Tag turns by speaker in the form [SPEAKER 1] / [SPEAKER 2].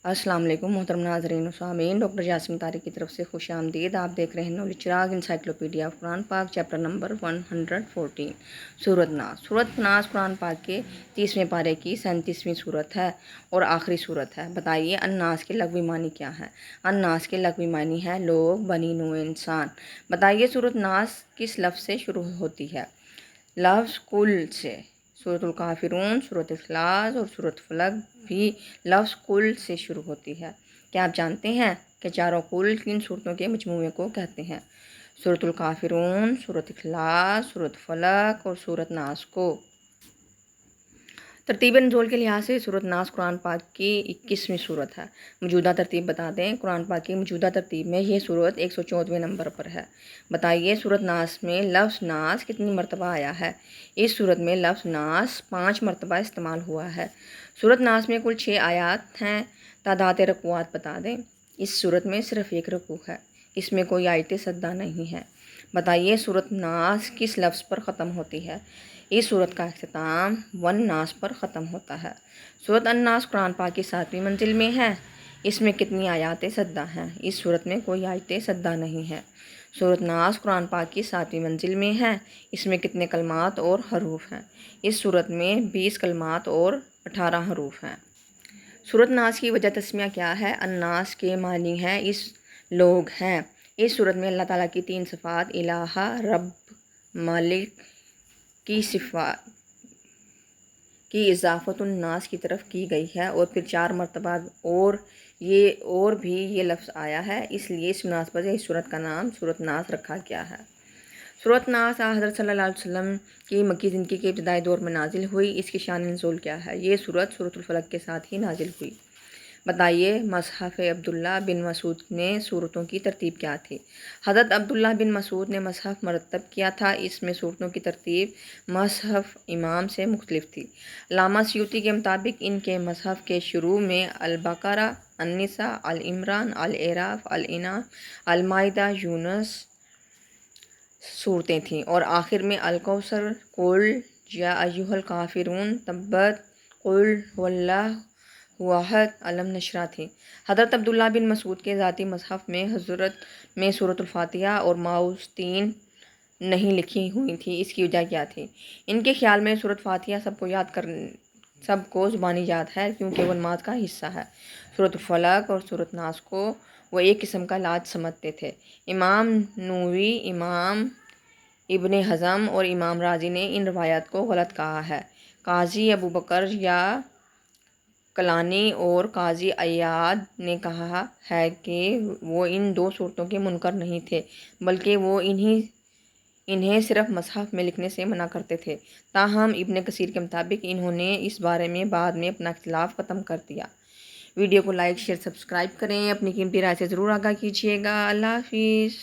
[SPEAKER 1] अस्सलाम वालेकुम मोहतरम नाज़रीन व सामीन, डॉक्टर यास्मीन तारिक की तरफ से खुश आमदीद। आप देख रहे हैं knowledge Chirag encyclopedia of Quran पाक, चैप्टर नंबर 114, सूरत नास। सूरत नास कुरान पाक के 30वें पारे की 37वीं सूरत है और आखिरी सूरत है। बताइए अन्नास के लग़वी मानी क्या है? अन्नास के लग़वी मानी है लोग, बनी, नो, इंसान। बताइए सूरत नास किस लफ्ज़ से शुरू होती है? लफ्ज़ कुल से। सूरतुल काफिरून, सूरत इखलास और सूरत फलक भी लफ्ज़ कुल से शुरू होती है। क्या आप जानते हैं कि चारों कुल किन सूरतों के मजमूए को कहते हैं? सूरतुल काफिरून, सूरत इखलास, सूरत फलक और सूरत नास को। तरतीब नुज़ूल के लिहाज से सूरत नास कुरान पाक की 21वीं सूरत है। मौजूदा तरतीब बता दें, कुरान पाक की मौजूदा तरतीब में ये सूरत 114वें नंबर पर है। बताइए सूरत नास में लफ्ज़ नास कितनी मरतबा आया है? इस सूरत में लफ्ज़ नास 5 मरतबा इस्तेमाल हुआ है। सूरत नास में कुल 6 आयात हैं। तादाद रकूआत बता दें। इस सूरत में सिर्फ़ एक रकू है, इसमें कोई आयत सद्दा नहीं है। बताइए सूरत नास किस लफ्ज़ पर ख़त्म होती है? इस सूरत का अख्तिताम वन नास पर ख़त्म होता है। सूरत अन्नास कुरान पाक की 7वीं मंजिल में है। इसमें कितनी आयात सद्दा हैं? इस सूरत में कोई आयत सद्दा नहीं है। सूरत नास कुरान पाक की 7वीं मंजिल में है। इसमें कितने कलमात और हरूफ हैं? इस सूरत में 20 कलमात और 18 हरूफ हैं। सूरत नास की वजह तस्मिया क्या है? अन्नास के मानी हैं इस लोग हैं। इस सूरत में अल्लाह ताला की 3 सिफ़ात इलाहा, रब, मालिक की सिफ़ात की इजाफ़तुन नास की तरफ की गई है और फिर 4 मरतबा और भी ये लफ्ज़ आया है, इसलिए इस मुनासबत से इस सूरत का नाम सूरत नास रखा गया है। सूरत नास हज़रत सल्लल्लाहु अलैहि वसल्लम की मक्की ज़िंदगी के इब्तिदाई दौर में नाजिल हुई। इसकी शान नुज़ूल क्या है? ये सूरत सूरतुल फलक के साथ ही नाजिल हुई। बताइए मसहफ़ अब्दुल्ला बिन मसूद में सूरतों की तरतीब क्या थी? हज़रत अब्दुल्ला बिन मसूद ने मसहफ़ मरतब किया था। इसमें सूरतों की तरतीब मसहफ़ इमाम से मुख्तलिफ थी। अल्लामा सयूती के मुताबिक इनके मसहफ़ के शुरू में अल-बक़रा, अन-निसा, अल-इमरान, अल-एराफ, अल-इनाम, अल-माइदा, यूनुस सूरतें थीं और आखिर में अल-कौसर, कुल, या अय्युहल काफ़िरून, तब्बत, कुल हुवल्लाहु अहद, अलम नशरा थी। हज़रत अब्दुल्ला बिन मसूद के ज़ाती मसहफ़ में हज़रत में सूरतुल फ़ातिहा और माउज़तीन नहीं लिखी हुई थी। इसकी वजह क्या थी? इनके ख्याल में सूरत फ़ातिहा सबको ज़ुबानी याद है क्योंकि वो नमाज का हिस्सा है। सूरत फलक और सूरत नास को वो एक किस्म का इलाज समझते थे। इमाम नूरी, इमाम इब्ने हज़म और इमाम राज़ी ने इन रवायात को गलत कहा है। काजी अबू बकर या कलानी और काजी अय्याद ने कहा है कि वो इन 2 सूरतों के मुनकर नहीं थे, बल्कि वो इन्हें सिर्फ मसहफ़ में लिखने से मना करते थे। ताहम इब्ने कसीर के मुताबिक इन्होंने इस बारे में बाद में अपना इख्तिलाफ़ ख़त्म कर दिया। वीडियो को लाइक, शेयर, सब्सक्राइब करें। अपनी कीमती राय से ज़रूर आगाह कीजिएगा। अल्लाह हाफ़िज़।